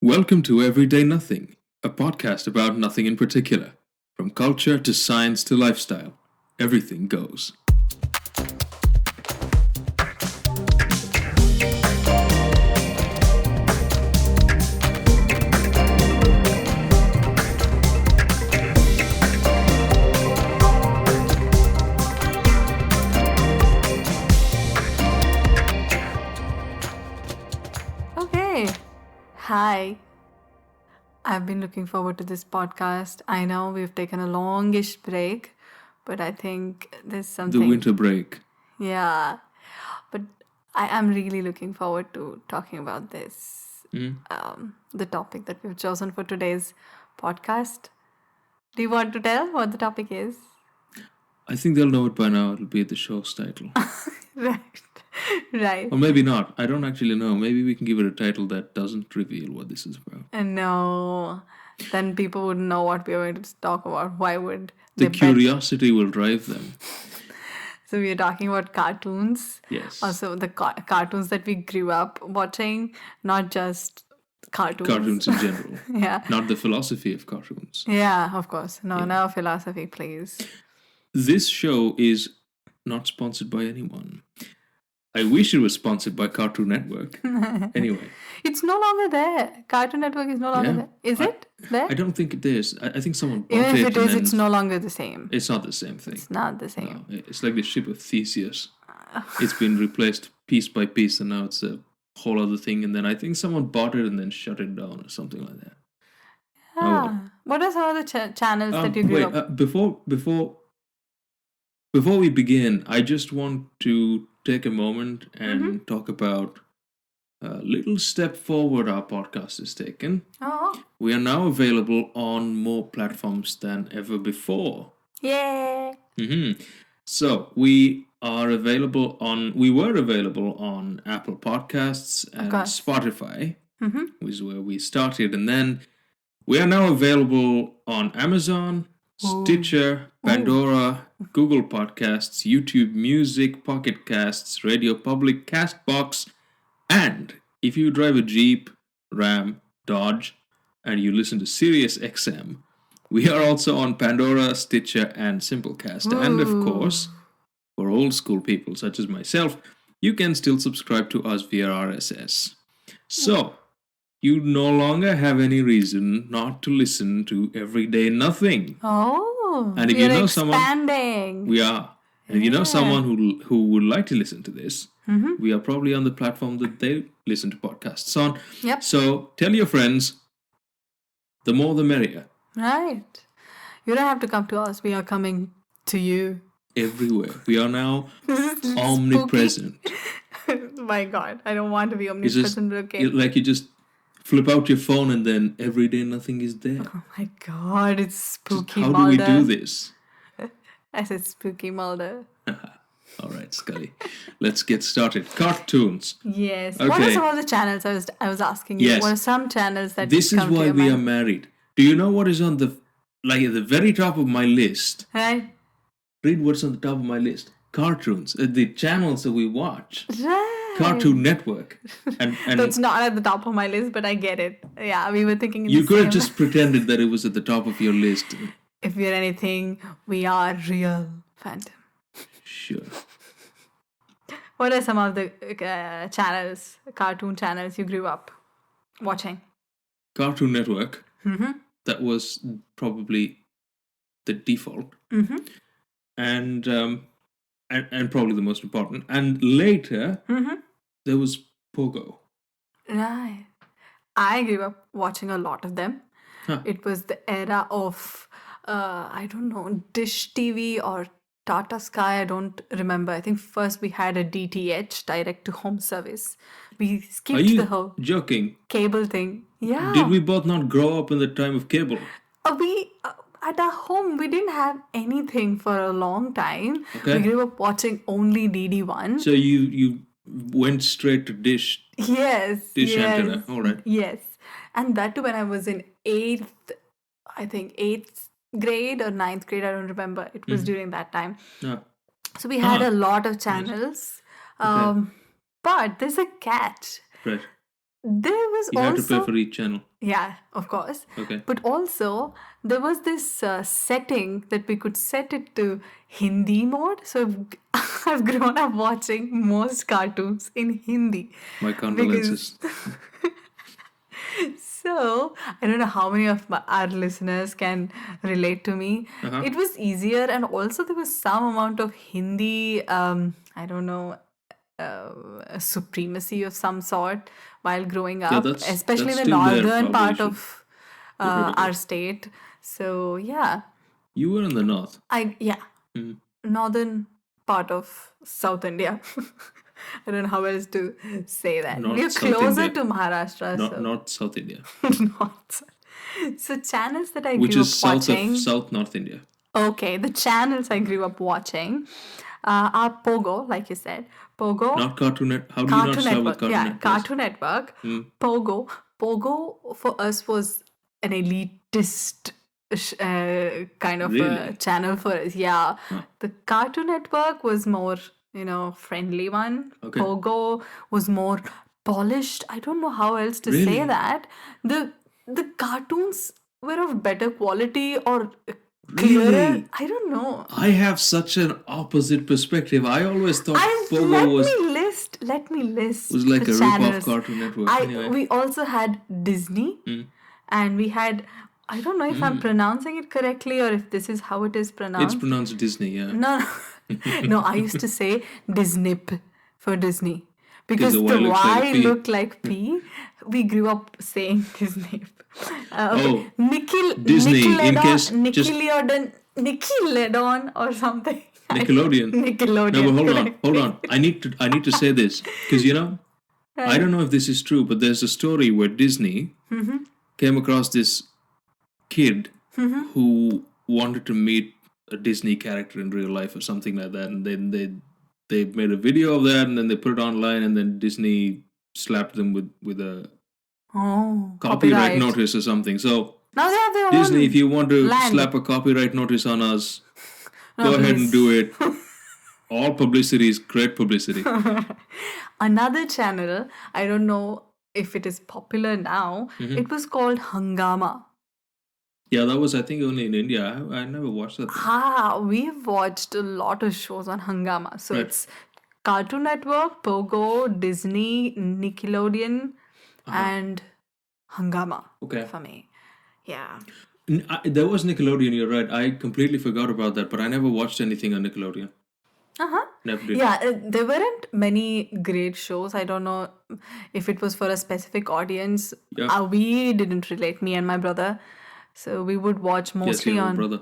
Welcome to Everyday Nothing, a podcast about nothing in particular. From culture to science to lifestyle, everything goes. Okay. Hi. I've been looking forward to this podcast. I know we've taken a longish break, but I think there's The something. winter break. Yeah. But I am really looking forward to talking about this, the topic that we've chosen for today's podcast. Do you want to tell what the topic is? I think they'll know it by now. It'll be the show's title. Right. Right. Or maybe not. I don't actually know. Maybe we can give it a title that doesn't reveal what this is about. No. Then people wouldn't know what we are going to talk about. Why would The they bet? curiosity will drive them. So we are talking about cartoons. Yes. Also, the cartoons that we grew up watching, not just cartoons. Cartoons in general. Yeah. Not the philosophy of cartoons. Yeah, of course. No philosophy, please. This show is not sponsored by anyone. I wish it was sponsored by Cartoon Network. Anyway, It's no longer there. Cartoon Network is no longer Yeah. there. Is it there? I don't think it is. I think someone bought Even if it it and is, then it's no longer the same. it's not the same thing. It's not the same. No, it's like the ship of Theseus. It's been replaced piece by piece, and now it's a whole other thing. And then I think someone bought it and then shut it down or something like that. Ah. What are some of the channels that you grew Wait, up? before we begin, I just want to take a moment and Mm-hmm. talk about a little step forward our podcast has taken. Oh, We are now available on more platforms than ever before. yay. So we were available on Apple Podcasts and course. Spotify, Mm-hmm. which is where we started, and then we are now available on Amazon, Stitcher, Pandora, Google Podcasts, YouTube Music, Pocket Casts, Radio Public, Castbox, and if you drive a Jeep, Ram, Dodge, and you listen to Sirius XM, we are also on Pandora, Stitcher, and Simplecast. And of course, for old school people such as myself, you can still subscribe to us via RSS. So, you no longer have any reason not to listen to Everyday Nothing. Oh, And if you're you know someone- expanding. We are. And if you know someone who would like to listen to this, we are probably on the platform that they listen to podcasts on. Yep. So tell your friends, the more the merrier. Right. You don't have to come to us. We are coming to you. Everywhere. We are now This is omnipresent. spooky. My God, I don't want to be It's just omnipresent. Okay. like you just flip out your phone and then Everyday Nothing is there. Oh my God, it's spooky How do Mulder. we do this? I said spooky Mulder. All right, Scully. Let's get started. Cartoons. Yes. What are Okay. some of the channels I was asking you? Yes. What are some channels that This is come to why your we are mind? married. Do you know what is on the at the very top of my list? Right. Read what's on the top of my list. Cartoons. The channels that we watch. Right. Cartoon Network. And That's not at the top of my list, but I get it. Yeah, we were thinking. In you the could have same- just pretended that it was at the top of your list. If we're anything, we are real Phantom. Sure. What are some of the channels, cartoon channels you grew up watching? Cartoon Network. Mm-hmm. That was probably the default. Mm-hmm. And probably the most important. And later, Mm-hmm. there was Pogo. Right. I grew up watching a lot of them. Huh. It was the era of, I don't know, Dish TV or Tata Sky. I don't remember. I think first we had a DTH, direct to home service. We Are skipped you the whole joking? cable thing. Yeah. Did we both not grow up in the time of cable? We at our home we didn't have anything for a long time. Okay. We grew up watching only DD1. So you went straight to Dish Yes. Dish yes, antenna. All right. Yes. And that too when I was in eighth grade or ninth grade, I don't remember. It was during that time. No. So we had a lot of channels. But there's a catch. Right. there was You had to pay also, for each channel. yeah, of course. Okay. But also, there was this setting that we could set it to Hindi mode. So I've grown up watching most cartoons in Hindi. My condolences. So I don't know how many of our listeners can relate to me. Uh-huh. It was easier, and also there was some amount of Hindi, I don't know, supremacy of some sort while growing Yeah, up, that's especially in the still there. northern Probably part should of get rid of our it. state. So yeah, You were in the north. Mm. northern part of South India. I don't know how else to say that. North We're South closer India. to Maharashtra, Not so North South India, not. So channels that I which grew is up south watching. of South North India. Okay, the channels I grew up watching are Pogo, like you said. Pogo, Not Cartoon Network. How do you not Cartoon start with Network. Cartoon Yeah, Network? Cartoon Network. Mm. Pogo. Pogo for us was an elitist kind of Really? channel for us. Yeah. Huh. The Cartoon Network was more, friendly one. Okay. Pogo was more polished. I don't know how else to say Really? that. The cartoons were of better quality or clearer. Really? I don't know. I have such an opposite perspective. I always thought Pogo Let me list was like the a rip-off channels. Cartoon Network. Anyway. We also had Disney, and we had, I don't know if I'm pronouncing it correctly or if this is how it is It's pronounced. pronounced Disney, yeah. No, no, I used to say Disnip for Disney because the the Y looks like a Y P. looked like P. We grew up saying Disney. Oh, Disney, in case- just- Nickelodeon or something. Nickelodeon. Nickelodeon. No, but correct. hold on. I need to say this because I don't know if this is true, but there's a story where Disney came across this kid who wanted to meet a Disney character in real life or something like that, and then they made a video of that, and then they put it online, and then Disney slapped them with a Oh, copyright notice or something. So Now they have their Disney, own if you want to land. slap a copyright notice on us, No, go ahead please. and do it. All publicity is great publicity. Another channel, I don't know if it is popular now, it was called Hangama. Yeah, that was, I think, only in India. I never watched that thing. We've watched a lot of shows on Hangama. So Right. it's Cartoon Network, Pogo, Disney, Nickelodeon, and Hangama Okay. for me. Yeah. There was Nickelodeon, you're right. I completely forgot about that, but I never watched anything on Nickelodeon. Never did. Yeah, there weren't many great shows. I don't know if it was for a specific audience. Yeah. We didn't relate, me and my brother. So we would watch Yes, mostly your on. brother.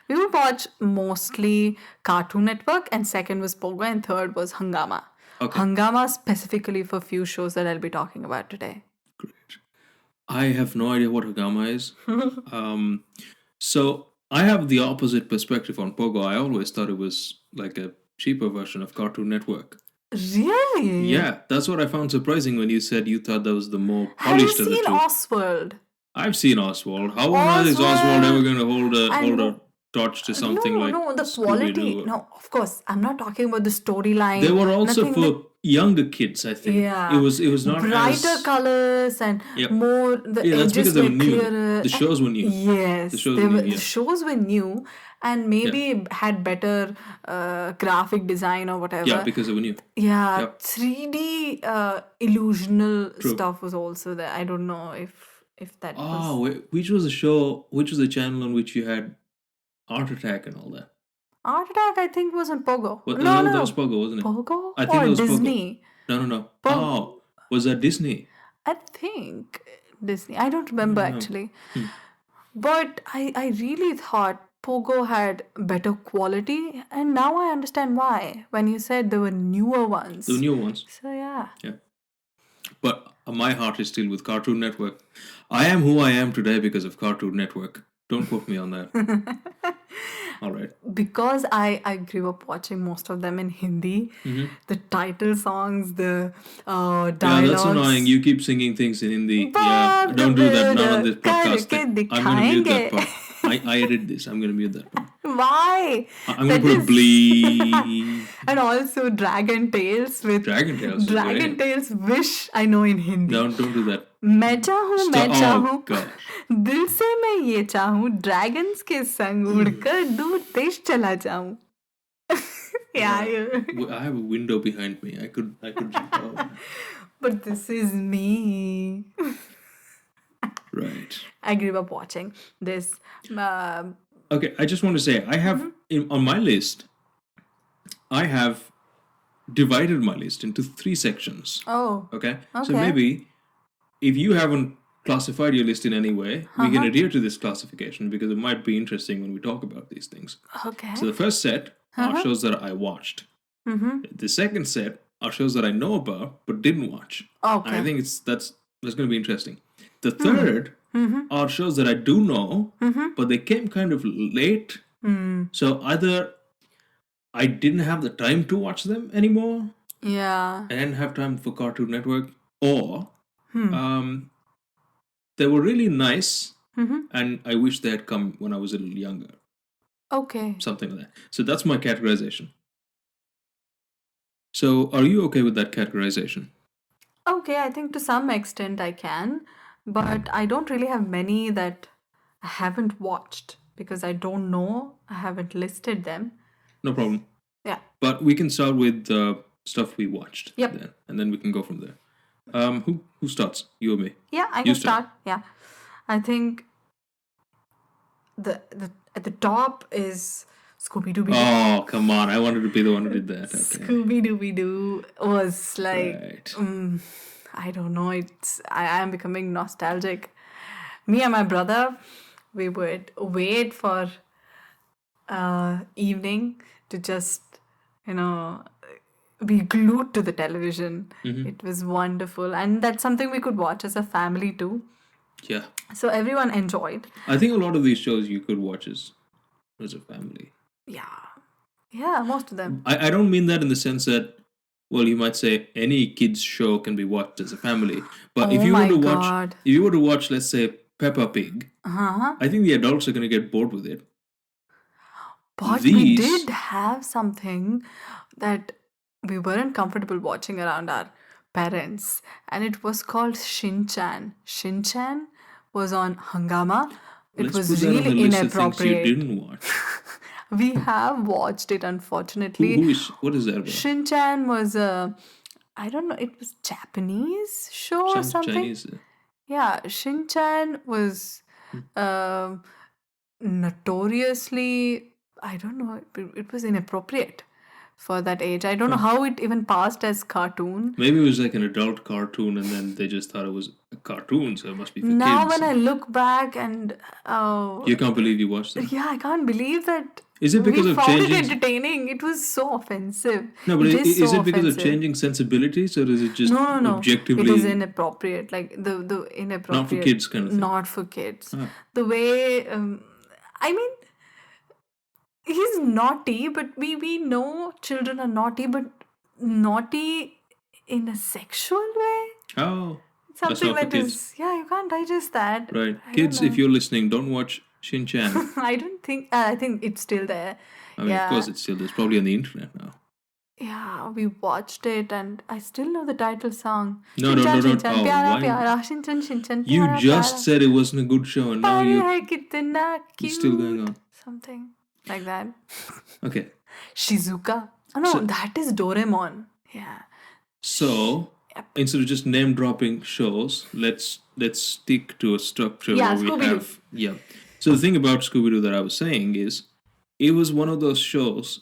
We would watch mostly Cartoon Network, and second was Pogo, and third was Hangama. Okay. Hangama specifically for few shows that I'll be talking about today. Great. I have no idea what Hagama is. So I have the opposite perspective on Pogo. I always thought it was like a cheaper version of Cartoon Network. Really? Yeah, that's what I found surprising when you said you thought that was the more Have you polished of the seen two. Oswald? I've seen Oswald. How on earth is Oswald ever going to hold a torch to something No, like no, the quality. Scooby-Doo? No, of course, I'm not talking about the storyline. They were also nothing for younger kids, I think. Yeah. It was not brighter as colors and Yep. more. The Yeah, that's edges because they were were new. clearer. The shows were new. Yes, The shows they were new, were, yeah. the shows were new and maybe had better graphic design or whatever. Yeah, because they were new. Yeah, Yep. 3D illusional True. stuff was also there. I don't know if that was. Oh, which was the show? Which was the channel on which you had Art Attack and all that? Art Attack, I think, was on Pogo. Well, no, that was Pogo, wasn't it? Pogo I think or it was Pogo. Disney. No. Pogo. Oh, was that Disney? I think Disney. I don't remember actually. But I really thought Pogo had better quality, and now I understand why. When you said there were newer ones. The new ones. So yeah. Yeah. But my heart is still with Cartoon Network. I am who I am today because of Cartoon Network. Don't quote me on that. All right. Because I grew up watching most of them in Hindi, the title songs, the dialogues. Yeah, that's annoying. You keep singing things in Hindi. Yeah, don't do that. Not on this podcast. I'm going to mute that part. I edit this. I'm going to mute that part. Why? I'm going That to put a is- bleep. And also Dragon Tales with Dragon Tales is Dragon great. Tales wish I know in Hindi. Don't do that. मैं चाहूँ मैं Oh, चाहूँ gosh. दिल से मैं ये चाहूँ dragons के संग उड़कर दूर देश चला जाऊँ. I have a window behind me. I could jump out. But this is me. Right. I grew up watching this. Okay, I just want to say I have on my list. I have divided my list into 3 sections. Oh. Okay. So Okay. maybe if you haven't classified your list in any way, we can adhere to this classification because it might be interesting when we talk about these things. Okay. So the first set are shows that I watched. The second set are shows that I know about but didn't watch. Okay. And I think that's going to be interesting. The third are shows that I do know, but they came kind of late. So either I didn't have the time to watch them anymore, Yeah. I didn't have time for Cartoon Network, or they were really nice, and I wish they had come when I was a little younger. Okay. Something like that. So that's my categorization. So are you okay with that categorization? Okay, I think to some extent I can, but I don't really have many that I haven't watched because I don't know. I haven't listed them. No problem. Yeah. But we can start with stuff we watched. Yep. Then, and then we can go from there. Who starts? You or me? Yeah, I You can start. start. Yeah. I think the at the top is Scooby Dooby Doo. Oh, come on. I wanted to be the one who did that. Okay. Scooby Dooby Doo was like Right. I don't know, I am becoming nostalgic. Me and my brother, we would wait for evening to just, be glued to the television. It was wonderful. And that's something we could watch as a family too. Yeah. So everyone enjoyed. I think a lot of these shows you could watch as a family. Yeah. Yeah, most of them. I don't mean that in the sense that, well, you might say any kids show can be watched as a family. But if Oh you were my to watch, God. if you were to watch, let's say, Peppa Pig, I think the adults are going to get bored with it. But we These- did have something that we weren't comfortable watching around our parents, and it was called Shin-Chan. Shin-Chan was on Hangama. It Let's was put that on the really list of things you inappropriate. didn't watch. We have watched it, unfortunately. What is that about? Shin-Chan was I don't know, it was Japanese show or Sounds something. Chinese. Yeah, Shin-Chan was notoriously, I don't know, it was inappropriate for that age. I don't know how it even passed as cartoon. Maybe it was like an adult cartoon, and then they just thought it was a cartoon, so it must be for Now kids. when I look back and You can't believe you watched it. yeah, I can't believe that Is it because we of found it changing? entertaining. It was so offensive. No, but It is so it because of offensive. changing sensibilities, or is it just No. objectively It was inappropriate. Like the inappropriate. not for kids kind of thing? Not for kids. Ah. The way, I mean, he's naughty, but we know children are naughty, but naughty in a sexual way. Oh, Something not for that kids. is, yeah, you can't digest that. right. I Kids, don't if you're listening, don't watch Shin-Chan. I don't think, I think it's still there. I mean, Yeah. of course, it's still there's probably on the internet now. Yeah, we watched it and I still know the title song. No. Shinchan, Oh, pyara, why- pyara, Shinchan, Shinchan, You pyara, just pyara. said it wasn't a good show, and now Pyare you hai kitna it's still going cute. on. Something like that. Okay. Shizuka. Oh no, that is Doraemon. Yeah. So instead of just name dropping shows, let's stick to a structure Yeah, where we Scooby-Doo. have So the thing about Scooby Doo that I was saying is, it was one of those shows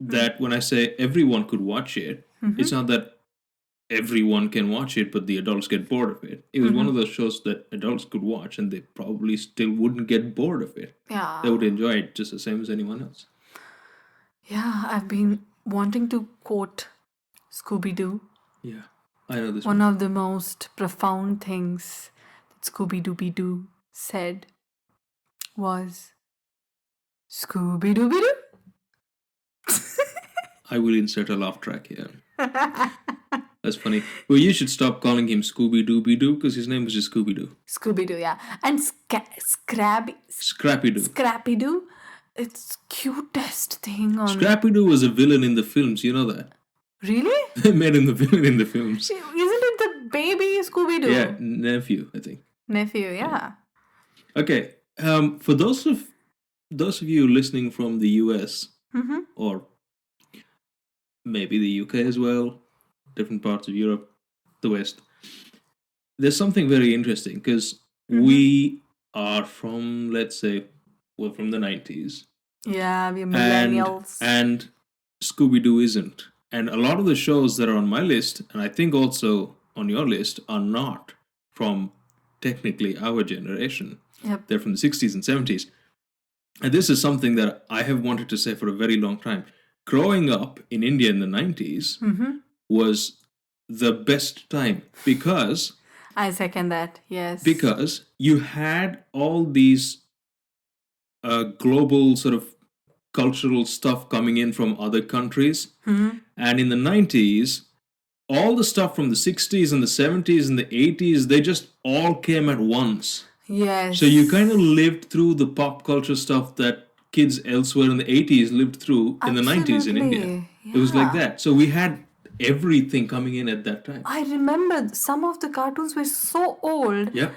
that when I say everyone could watch it, it's not that everyone can watch it, but the adults get bored of it. It was one of those shows that adults could watch, and they probably still wouldn't get bored of it. Yeah. They would enjoy it just the same as anyone else. Yeah, I've been wanting to quote Scooby Doo. Yeah, I know this One of the most profound things that Scooby Dooby Doo said was Scooby Dooby Doo. I will insert a laugh track here. That's funny. Well, you should stop calling him Scooby-Dooby-Doo because his name was just Scooby-Doo. Scooby-Doo, yeah. And Scrappy-Doo. Scrappy-Doo, it's cutest thing on... Scrappy-Doo was a villain in the films, you know that? Really? They made him the villain in the films. Isn't it the baby Scooby-Doo? Yeah, nephew, I think. Nephew, yeah. Okay, for those of you listening from the US Mm-hmm. or maybe the UK as well, different parts of Europe, the West, there's something very interesting because we are from, let's say, we're from the 90s. Yeah, we're millennials. And Scooby-Doo isn't. And a lot of the shows that are on my list, and I think also on your list, are not from technically our generation. Yep. They're from the 60s and 70s. And this is something that I have wanted to say for a very long time. Growing up in India in the 90s was the best time because... I second that, yes. Because you had all these global sort of cultural stuff coming in from other countries. And in the 90s, all the stuff from the 60s and the 70s and the 80s, they just all came at once. Yes. So you kind of lived through the pop culture stuff that kids elsewhere in the 80s lived through in the 90s in India. Yeah. It was like that. So we had everything coming in at that time. I remember some of the cartoons were so old. Yeah.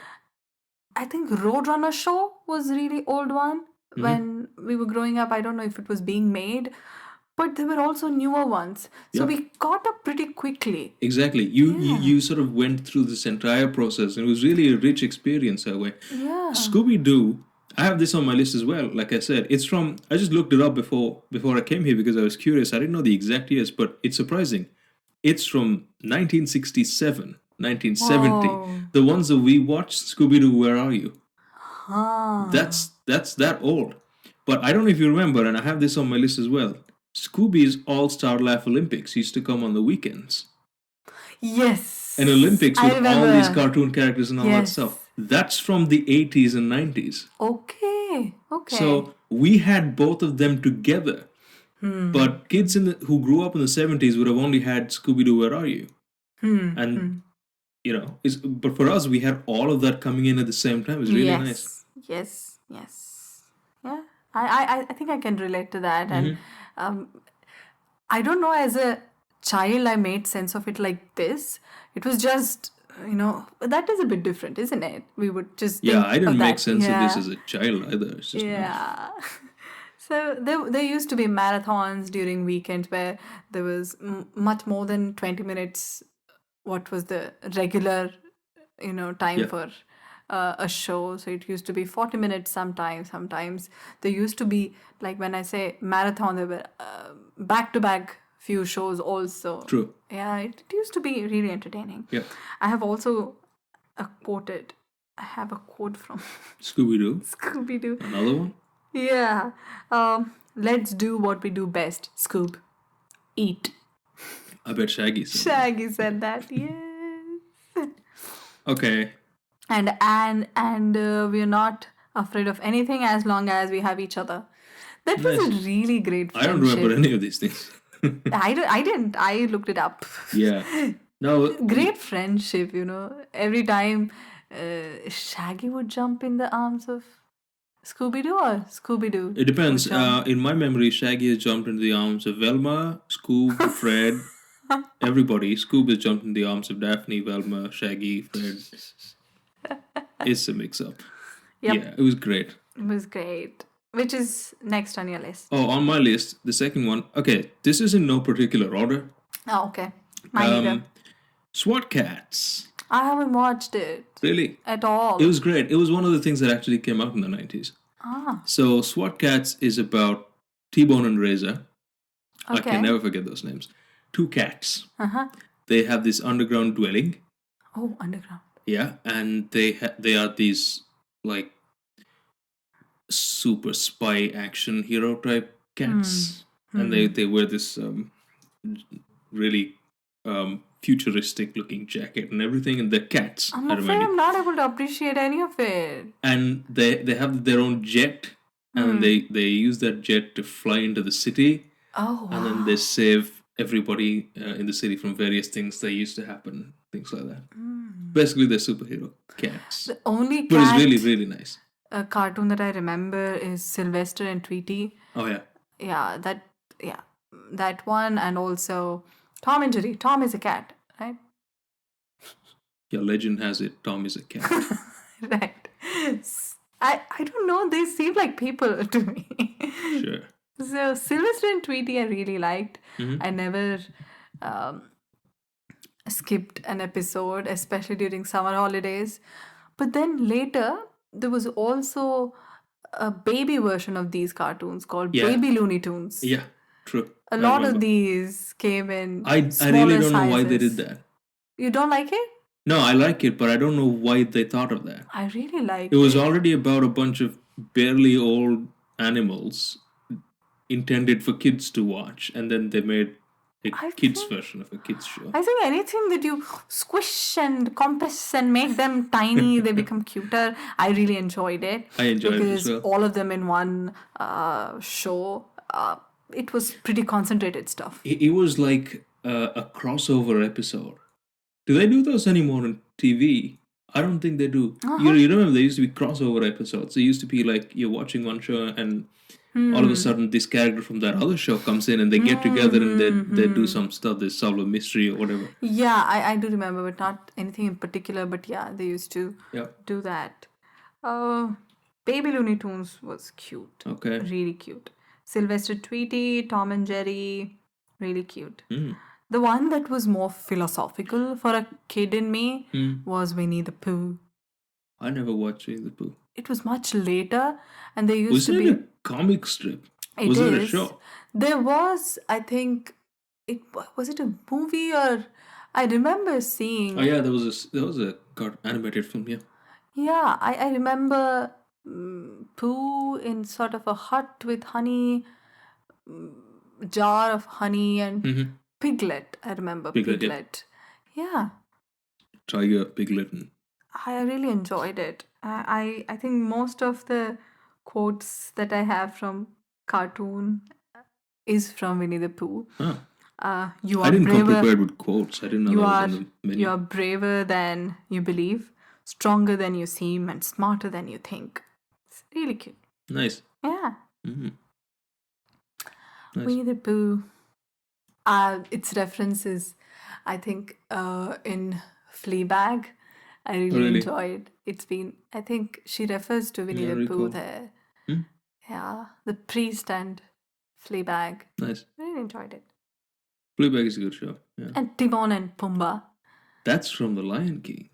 I think Roadrunner show was really old one. When we were growing up, I don't know if it was being made, but there were also newer ones. So we caught up pretty quickly. Exactly. You sort of went through this entire process, and it was really a rich experience that way. Yeah. Scooby-Doo, I have this on my list as well. Like I said, it's from, I just looked it up before I came here because I was curious. I didn't know the exact years, but it's surprising. It's from 1967, 1970. Whoa. The ones that we watched, Scooby-Doo, Where Are You? That's that old. But I don't know if you remember, and I have this on my list as well. Scooby's All-Star Laugh Olympics used to come on the weekends. Yes. An Olympics with all these cartoon characters and all that Yes. stuff. That's from the 80s and 90s. Okay. So we had both of them together. But kids who grew up in the 70s would have only had Scooby-Doo, Where Are You? And, you know, but for us, we had all of that coming in at the same time. It was really nice. Yes. Yeah. I think I can relate to that. And I don't know, as a child, I made sense of it like this. It was just, you know, that is a bit different, isn't it? We would just think I didn't of make that. sense of this as a child either. It's just So there used to be marathons during weekends where there was much more than 20 minutes. What was the regular, you know, time for a show? So it used to be 40 minutes sometimes. Sometimes there used to be, like when I say marathon, there were back-to-back few shows also. True. Yeah, it used to be really entertaining. Yeah. I have also quoted. I have a quote from Scooby-Doo. Scooby-Doo. Another one? Yeah. Let's do what we do best. Scoop. Eat. I bet Shaggy said that. Shaggy said that. Yes. Okay. And we're not afraid of anything as long as we have each other. That was a really great friendship. I don't remember any of these things. I didn't. I looked it up. Yeah. No. Great friendship, you know. Every time Shaggy would jump in the arms of Scooby-Doo or Scooby-Doo? It depends. In my memory, Shaggy has jumped into the arms of Velma, Scoob, Fred, everybody. Scoob has jumped in the arms of Daphne, Velma, Shaggy, Fred. It's a mix-up. Yep. Yeah, it was great. It was great. Which is next on your list? Oh, on my list, the second one. Okay, this is in no particular order. Oh, okay. Mine either. SWAT Cats. I haven't watched it. Really? At all. It was great. It was one of the things that actually came out in the 90s. So SWAT Cats is about T-Bone and Razor. Okay. I can never forget those names. Two cats. Uh-huh. They have this underground dwelling. Oh, underground. Yeah, and they are these like super spy action hero type cats, and they wear this really futuristic looking jacket and everything, and they're cats. I'm afraid I'm not able to appreciate any of it. And they have their own jet, and they use that jet to fly into the city. Oh, wow. And then they save everybody in the city from various things that used to happen, things like that. Basically, they're superhero cats. The only But it's cat really, really nice. cartoon that I remember is Sylvester and Tweety. Oh, yeah. Yeah, that one, and also Tom and Jerry. Tom is a cat, right? Your legend has it, Tom is a cat. Right. I don't know. They seem like people to me. Sure. So Sylvester and Tweety I really liked. I never skipped an episode, especially during summer holidays. But then later, there was also a baby version of these cartoons called Yeah. Baby Looney Tunes. Yeah, true. A lot of these came in I smaller really don't know why they sizes. did that. You don't like it? No, I like it, but I don't know why they thought of that. I really like It was already about a bunch of barely old animals intended for kids to watch, and then they made a I kids think- version of a kids show. I think anything that you squish and compress and make them tiny, they become cuter. I really enjoyed it. I enjoyed it because as well. all of them in one show. It was pretty concentrated stuff. It was like a crossover episode. Do they do those anymore on TV? I don't think they do. You remember there used to be crossover episodes. It used to be like you're watching one show and all of a sudden this character from that other show comes in and they get together and they do some stuff. They solve a mystery or whatever. Yeah, I do remember, but not anything in particular. But yeah, they used to do that. Baby Looney Tunes was cute. Okay. Really cute. Sylvester Tweety, Tom and Jerry, really cute. Mm. The one that was more philosophical for a kid in me was Winnie the Pooh. I never watched Winnie the Pooh. It was much later, and there used Was to it be. a comic strip? It Was it a is. show? There was, I think, was it a movie or I remember seeing. Oh yeah, there was a animated film. Yeah. Yeah, I remember Pooh in sort of a hut with honey, jar of honey, and Piglet. I remember Piglet, Yeah, Tiger, Piglet, and I really enjoyed it. I think most of the quotes that I have from cartoon is from Winnie the Pooh. You are I didn't come braver. prepared with quotes. I didn't know You that was are on the menu. you are braver than you believe, stronger than you seem, and smarter than you think. It's really cute. Nice. Yeah. Mhm. Nice. Winnie the Pooh. Its references, I think, in Fleabag. I really really? enjoyed. It's been. I think she refers to Winnie Yeah, the Pooh recall. there. Hmm? Yeah, the priest and Fleabag. Nice. Really enjoyed it. Fleabag is a good show. Yeah. And Timon and Pumbaa. That's from The Lion King.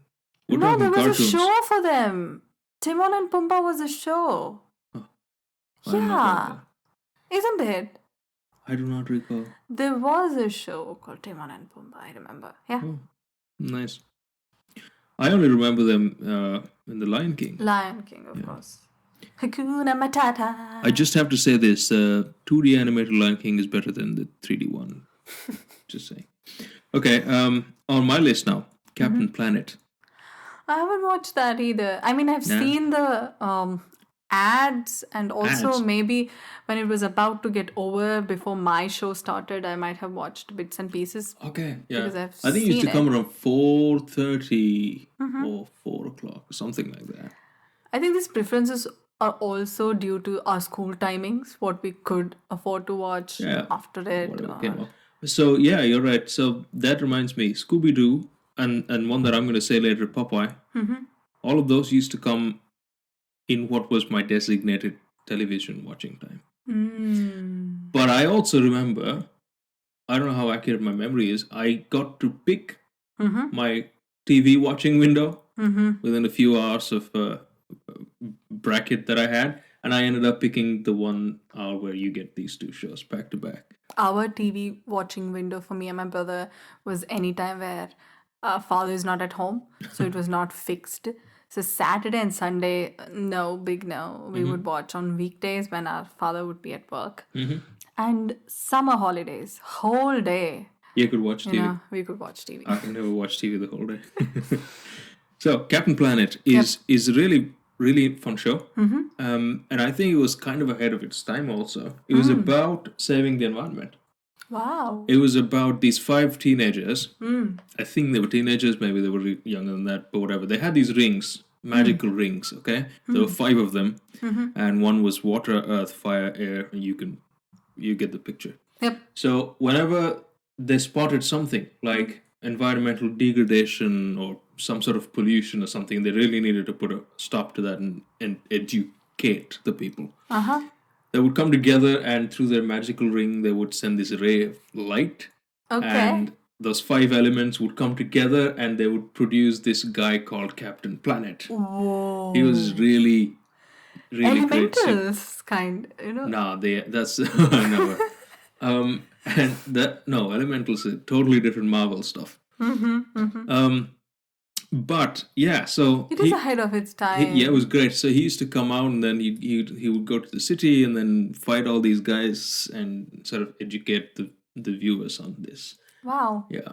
We're No, there talking was cartoons. a show for them. Timon and Pumbaa was a show. Oh, I don't know about Yeah, that. isn't it? I do not recall. There was a show called Timon and Pumbaa. I remember. Yeah, Oh, nice. I only remember them in The Lion King. Lion King, of course. Hakuna Matata. I just have to say this: 2D animated Lion King is better than the 3D one. Just saying. Okay, on my list now, Captain Planet. I haven't watched that either. I mean, I've Nah. seen the ads, and also Ads. maybe when it was about to get over before my show started, I might have watched bits and pieces. Okay, yeah. Because I've I think it used to seen come around 4:30 or 4 o'clock or something like that. I think these preferences are also due to our school timings, what we could afford to watch Yeah, after it. Whatever or- came up. So yeah, you're right. So that reminds me, Scooby Doo and one that I'm going to say later, Popeye. All of those used to come in what was my designated television watching time. Mm. But I also remember, I don't know how accurate my memory is, I got to pick my TV watching window within a few hours of bracket that I had, and I ended up picking the 1 hour where you get these two shows back to back. Our TV watching window for me and my brother was any time where father is not at home, so it was not fixed. So Saturday and Sunday, no, big no. We would watch on weekdays when our father would be at work. And summer holidays, whole day, You could watch TV. you know, we could watch TV. I can never watch TV the whole day. So Captain Planet is a really fun show, and I think it was kind of ahead of its time. Also, it was about saving the environment. Wow. It was about these 5 teenagers. Mm. I think they were teenagers, maybe they were younger than that, but whatever. They had these rings, magical rings, okay? There were 5 of them, and one was water, earth, fire, air, and you get the picture. Yep. So whenever they spotted something like environmental degradation or some sort of pollution or something, they really needed to put a stop to that and educate the people. They would come together, and through their magical ring, they would send this ray of light. Okay. And those 5 elements would come together, and they would produce this guy called Captain Planet. Whoa. He was really great. Elementals, kind, Nah, that's no. And Elementals is totally different Marvel stuff. But yeah, so it is ahead of its time. Yeah, it was great. So he used to come out, and then he would go to the city and then fight all these guys and sort of educate the viewers on this. Wow. Yeah.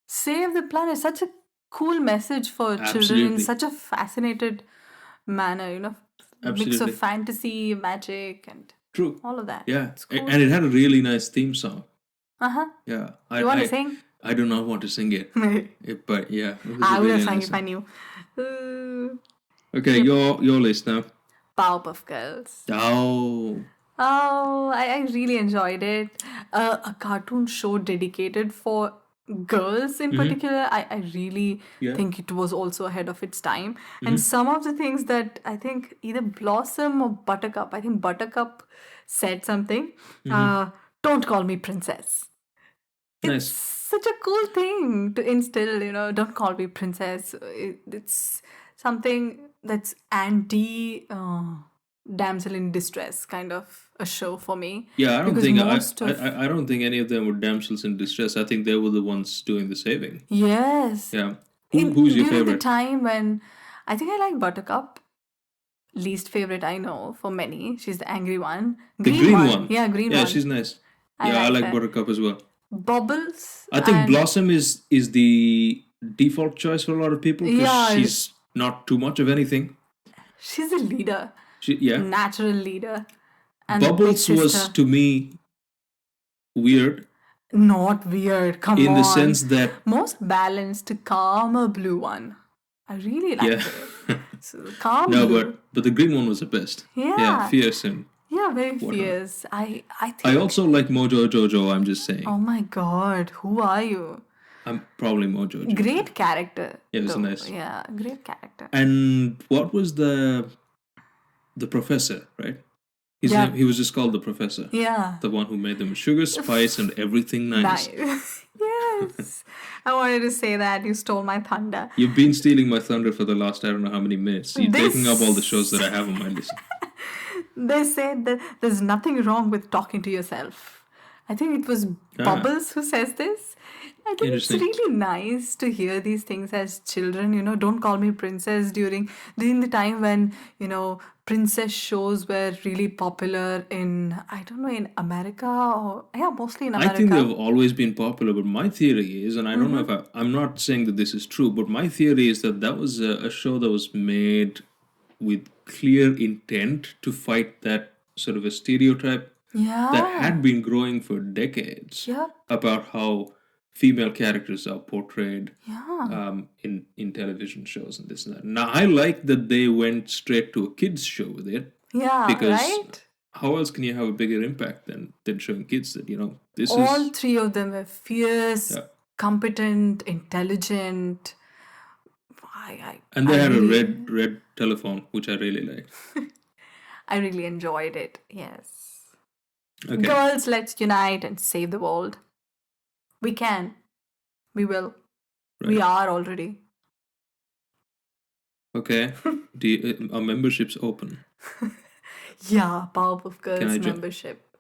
Save the planet. Such a cool message for children in Absolutely. such a fascinated manner, mix Absolutely. of fantasy, magic, and True. all of that. Yeah. It's cool. And it had a really nice theme song. Yeah. Yeah. You want to sing? I do not want to sing it. But yeah. It was I a would really have sung nice if I song. knew. Okay, your list now. Powerpuff Girls. Oh. Oh, I really enjoyed it. A cartoon show dedicated for girls in particular. I really Yeah. think it was also ahead of its time. And some of the things that I think either Blossom or Buttercup, I think Buttercup said something. Don't call me princess. It's Nice. such a cool thing to instill, don't call me princess. It's something that's anti damsel in distress kind of a show for me. Yeah, I don't Because think most of- I don't think any of them were damsels in distress. I think they were the ones doing the saving. Yes. Yeah. Who's your During the favorite? time when I think I like Buttercup. Least favorite I know for many. She's the angry one. The green one. Yeah, green Yeah, one. she's nice. I Yeah, I like like her. Buttercup as well. Bubbles. I think and- Blossom is the default choice for a lot of people because Yeah. she's not too much of anything. She's a leader. Yeah. Natural leader. And the big Bubbles was sister. to me weird Not weird. Come in on. the sense that Most balanced, calmer blue one. I really liked yeah. it. So, calm No, blue. but the green one was the best. Yeah. Fierce and Yeah, very whatever. fierce. I think. I also like Mojo Jojo. I'm just saying. Oh my God, who are you? I'm probably Mojo Jojo. Great character. Yeah, it was though. nice. Yeah, great character. And what was the professor, right? His Yeah. name, he was just called the professor. Yeah. The one who made them sugar, spice, and everything nice. Nice. Yes. I wanted to say that. You stole my thunder. You've been stealing my thunder for the last I don't know how many minutes. You're This- taking up all the shows that I have on my list. They said that there's nothing wrong with talking to yourself. I think it was Bubbles who says this. I think it's Interesting. really nice to hear these things as children. Don't call me princess during the time when princess shows were really popular in I don't know in America or mostly in America. I think they've always been popular, but my theory is, and I don't know if I'm not saying that this is true, but my theory is that was a show that was made with clear intent to fight that sort of a stereotype Yeah. that had been growing for decades Yep. about how female characters are portrayed Yeah. in television shows and this and that. Now, I like that they went straight to a kids show with it. Yeah. Because Right. how else can you have a bigger impact than showing kids that this All is three of them were fierce, Yeah. competent, intelligent. and they I had really- a red telephone, which I really liked. I really enjoyed it. Yes. Okay. Girls, let's unite and save the world. We can. We will. We Right. are already. Okay. Are memberships open? Yeah, Powerpuff Girls Can I join? membership.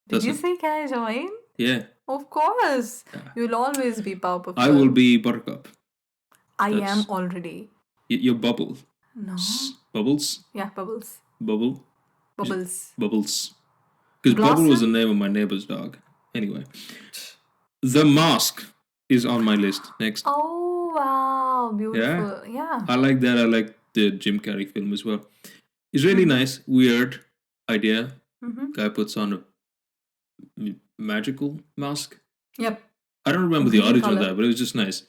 Did you Doesn't- say can I join? Yeah. Of course. Yeah. You'll always be Powerpuff Girl. I will be Buttercup. I am That's- already. You're Bubble. No. Bubbles? Yeah, Bubbles. Bubble? Bubbles. Bubbles. Because Bubble was the Blossom? name of my neighbor's dog. Anyway. The Mask is on my list next. Oh, wow. Beautiful. Yeah. I like that. I like the Jim Carrey film as well. It's really nice. Weird idea. Mm-hmm. Guy puts on a magical mask. Yep. I don't remember the Green origin of color. that, but it was just nice.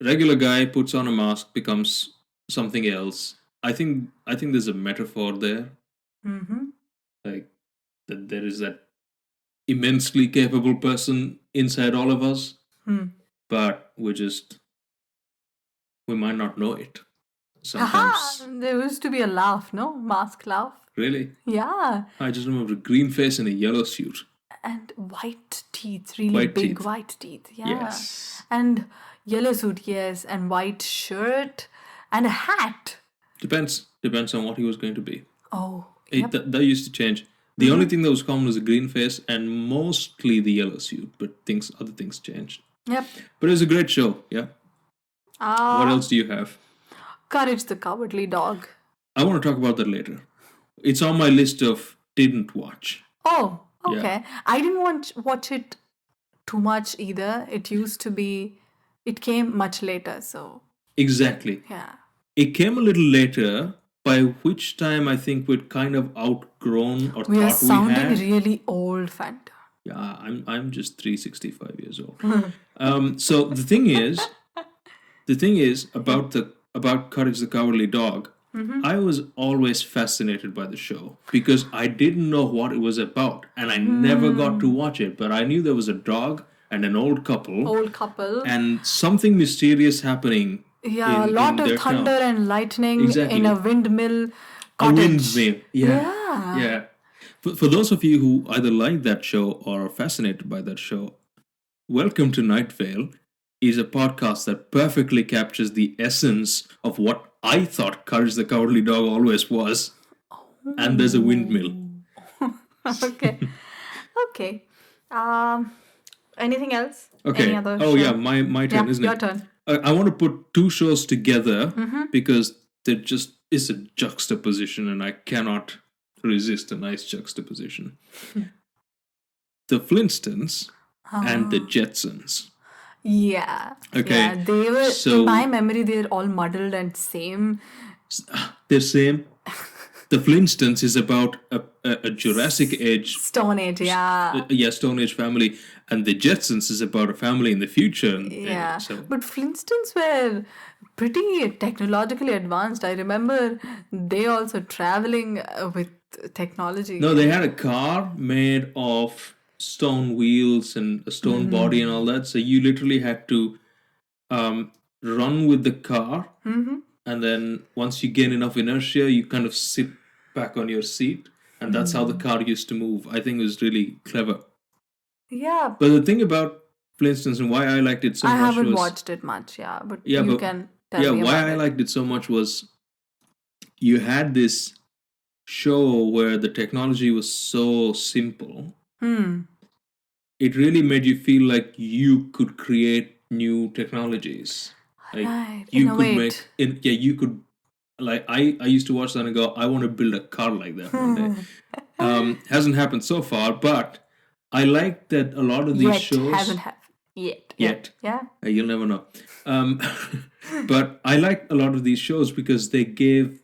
Regular guy puts on a mask, becomes something else. I think there's a metaphor there, Mm-hmm. like that there is that immensely capable person inside all of us, but we might not know it. Haha! Sometimes, There used to be a laugh, no? Mask laugh. really, Yeah. I just remember a green face and a yellow suit. And white teeth, really White big teeth. white teeth. Yeah. Yes. And yellow suit, yes, and white shirt and a hat. Depends on what he was going to be. Oh, yep. That used to change. The only thing that was common was a green face and mostly the yellow suit, but other things changed. Yep. But it was a great show, yeah. What else do you have? Courage the Cowardly Dog. I want to talk about that later. It's on my list of didn't watch. Oh, okay. I didn't watch it too much either. It came much later, so Exactly. yeah. It came a little later, by which time I think we'd kind of outgrown or We are thought we sounding had. really old, Fanta. Yeah, I'm just 365 years old. So the thing is about Courage the Cowardly Dog. I was always fascinated by the show because I didn't know what it was about, and I never got to watch it. But I knew there was a dog and an old couple, and something mysterious happening. Yeah, a in lot of their thunder town. and lightning Exactly. in a windmill A cottage. windmill. Yeah. For those of you who either like that show or are fascinated by that show, welcome to Night Vale is a podcast that perfectly captures the essence of what I thought Courage the Cowardly Dog always was. And there's a windmill. Okay. Okay. Anything else? Okay. Any other Oh show? yeah, my turn, isn't your it? turn. I want to put two shows together because there just is a juxtaposition and I cannot resist a nice juxtaposition. The Flintstones and the Jetsons. Yeah. Okay, Yeah, they were, so- in my memory, they're all muddled and same. They're same. The Flintstones is about a Jurassic Age, Stone Age, yeah. Stone Age family, and the Jetsons is about a family in the future. And Yeah. so But Flintstones were pretty technologically advanced. I remember they also traveling with technology. no, they had a car made of stone wheels and a stone body and all that. So you literally had to run with the car, and then once you gain enough inertia, you kind of sit back on your seat, and that's how the car used to move. I think it was really clever. Yeah. But the thing about Flintstones and why I liked it so I much haven't was watched it much, yeah. But Yeah, you but- can tell me why about I it. liked it so much was you had this show where the technology was so simple. It really made you feel like you could create new technologies. Like Right, you innovate. could make you could like I used to watch that and go, I want to build a car like that one day. Hasn't happened so far, but I like that a lot of these Yet, shows hasn't happened. Yet. Yet. Yeah. You'll never know. But I like a lot of these shows because they gave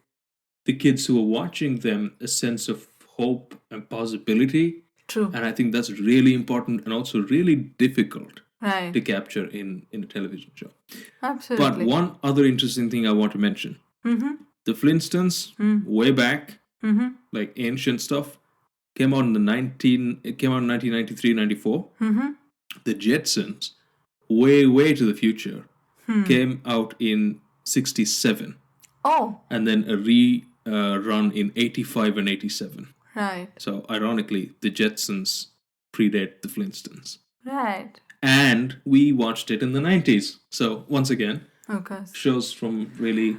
the kids who are watching them a sense of hope and possibility. True. And I think that's really important and also really difficult Right. to capture in a television show. Absolutely. But one other interesting thing I want to mention. The Flintstones, way back, like ancient stuff, came out in 1993, 94. The Jetsons, way to the future, came out in 67. Oh, And then a run in 85 and 87. right. So ironically, the Jetsons predate the Flintstones. Right. And we watched it in the 90s. So once again, Okay. shows from really...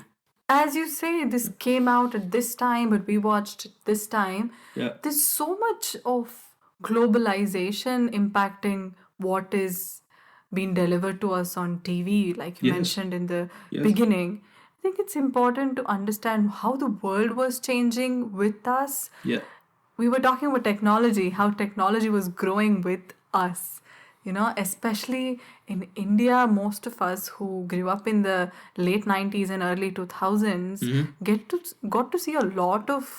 As you say, this came out at this time, but we watched it this time. Yeah. There's so much of globalization impacting what is being delivered to us on TV, like you Yes. mentioned in the Yes. beginning. I think it's important to understand how the world was changing with us. Yeah. We were talking about technology, how technology was growing with us. You know, especially in India, most of us who grew up in the late 90s and early 2000s got to see a lot of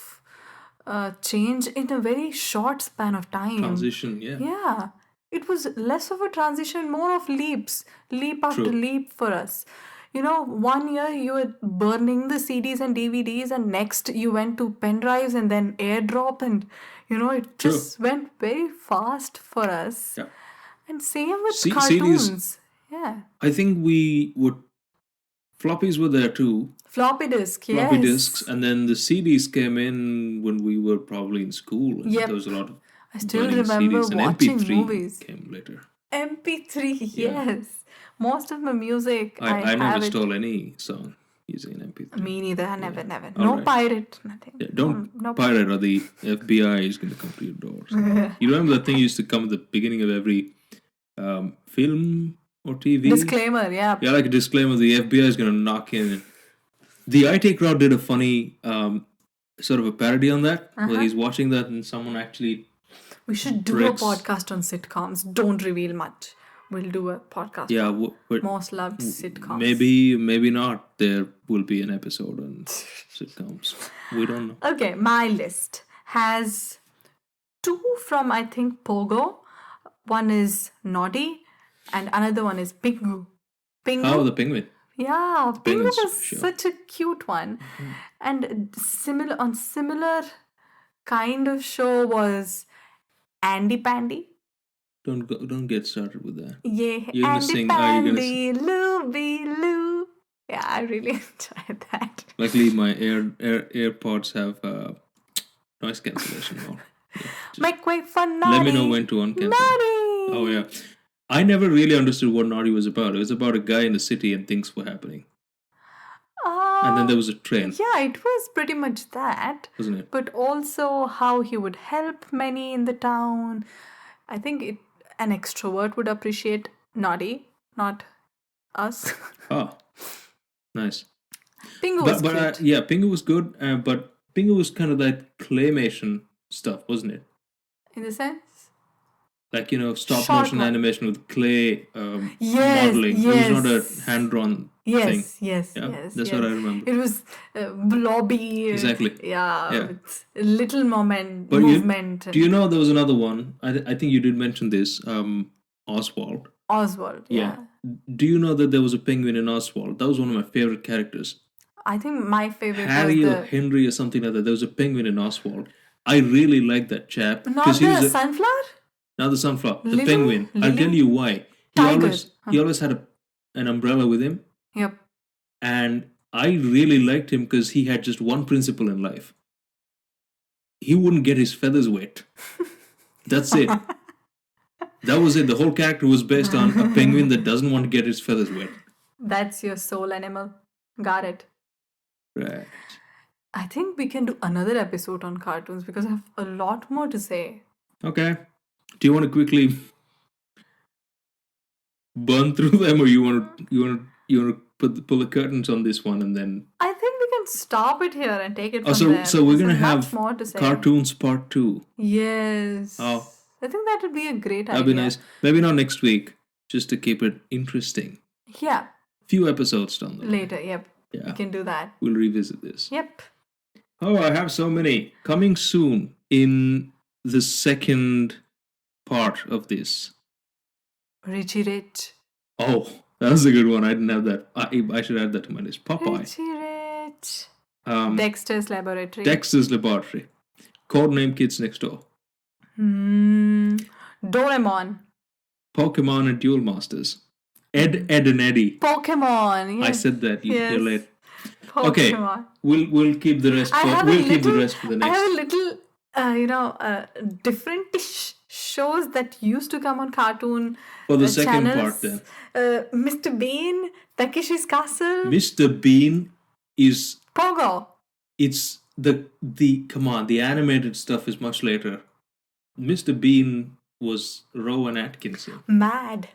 change in a very short span of time. Transition, yeah. Yeah. it was less of a transition, more of leaps, leap after True. leap for us. You know, 1 year you were burning the CDs and DVDs, and next you went to pen drives and then airdrop, and it True. just went very fast for us. Yeah. And same with CDs. cartoons. Yeah. I think we would. Floppies were there too. Floppy disk, yes. Floppy disks, and then the CDs came in when we were probably in school. And Yep. there was a lot of I still burning remember CDs, and watching MP3 movies. came later. MP3, Yeah. yes. Most of my music, I have never it. stole any song using an MP3. Me neither. I never. All No right. pirate, nothing. Yeah, don't No pirate, or the FBI is going to come to your doors. You remember that thing used to come at the beginning of every film or TV? Disclaimer, yeah. Yeah, like a disclaimer, the FBI is going to knock in. The IT crowd did a funny sort of a parody on that, where he's watching that and someone actually... We should do Bricks. a podcast on sitcoms. Don't reveal much. We'll do a podcast Yeah, on but most loved sitcoms. maybe not. There will be an episode on sitcoms. We don't know. Okay, my list has 2 from, I think, Pogo. One is Noddy and another one is Pingu. Pingu? Oh, the penguin. Yeah, Pingu Penguins, was sure. such a cute one. And similar kind of show was Andy Pandy. Don't get started with that. Yeah, You're gonna Andy sing- are you gonna Pandy, Looby Loo. Yeah, I really enjoyed that. Luckily, my AirPods have noise cancellation on. Make way for Let Noddy. me know when to uncancel. Noddy! Oh yeah, I never really understood what Naughty was about. It was about a guy in the city and things were happening, and then there was a train, Yeah, it was pretty much that. wasn't it? But also how he would help many in the town. I think an extrovert would appreciate Noddy, not us. Oh, nice. Pingu was But cute. yeah, Pingu was good. But Pingu was kind of that claymation stuff, wasn't it? In the sense? Like, stop Short motion one. animation with clay Yes, modeling. It was not a yes. hand-drawn thing. Yes. Yeah, Yes. that's what I remember. It was blobby. Exactly. Yeah. Yeah. With little But movement. Do you know there was another one? I think you did mention this. Oswald. Oswald. Yeah. Do you know that there was a penguin in Oswald? That was one of my favorite characters. I think my favorite Harry was or Henry or something like that. There was a penguin in Oswald. I really liked that chap. not 'cause he the was a- sunflower? Not the sunflower. The Little- penguin. I'll tell little you why. tiger. He always had an umbrella with him. Yep. And I really liked him because he had just one principle in life. He wouldn't get his feathers wet. That's it. That was it. The whole character was based on a penguin that doesn't want to get his feathers wet. That's your soul animal. Got it. Right. I think we can do another episode on cartoons because I have a lot more to say. Okay. Do you want to quickly burn through them, or you want to pull the curtains on this one and then? I think we can stop it here and take it from Oh, there. so we're because gonna there's much have more to say. cartoons part 2. Yes. Oh. I think that would be a great That'd idea. be nice. Maybe not next week, just to keep it interesting. Yeah. Few episodes down the line. Later. Yep. Yeah. We can do that. We'll revisit this. Yep. Oh, I have so many. Coming soon in the second part of this. Richie Rich. Oh, that was a good one. I didn't have that. I should add that to my list. Popeye. Richie Rich. Um, Dexter's Laboratory. Dexter's Laboratory. Codename Kids Next Door. Doraemon. Pokemon and Duel Masters. Ed, and Eddie. Pokemon. Yes. I said that. Yes. You're late. Pokemon. Okay. We'll keep the rest. We'll keep the rest for the I next. have a little, different shows that used to come on cartoon For the second channels. part, then. Mr. Bean, Takeshi's Castle, Mr. Bean is. Pogo. It's the come on, the animated stuff is much later. Mr. Bean was Rowan Atkinson. Mad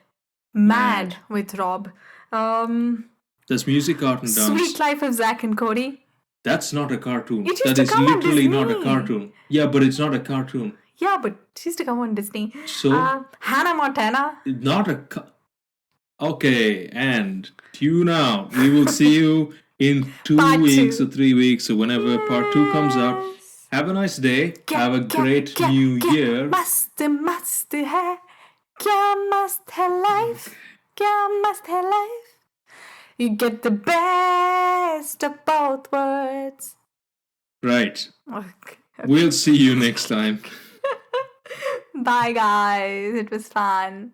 with Rob. That's music, art, and dance. Sweet Life of Zack and Cody. That's not a cartoon. It used That to is come on literally not a Disney. cartoon. Yeah, but it's not a cartoon. Yeah, but she used to come on Disney. So Hannah Montana. not a. Okay, and tune out. We will see you in 2 Part weeks 2. or 3 weeks or whenever part 2 comes out. Yes. Have a nice day. Have a great क्या- new क्या year. मस्त मस्त है क्या मस्त है life, क्या मस्त है life. You get the best of both worlds. Right. Okay. We'll see you next time. Bye, guys. It was fun.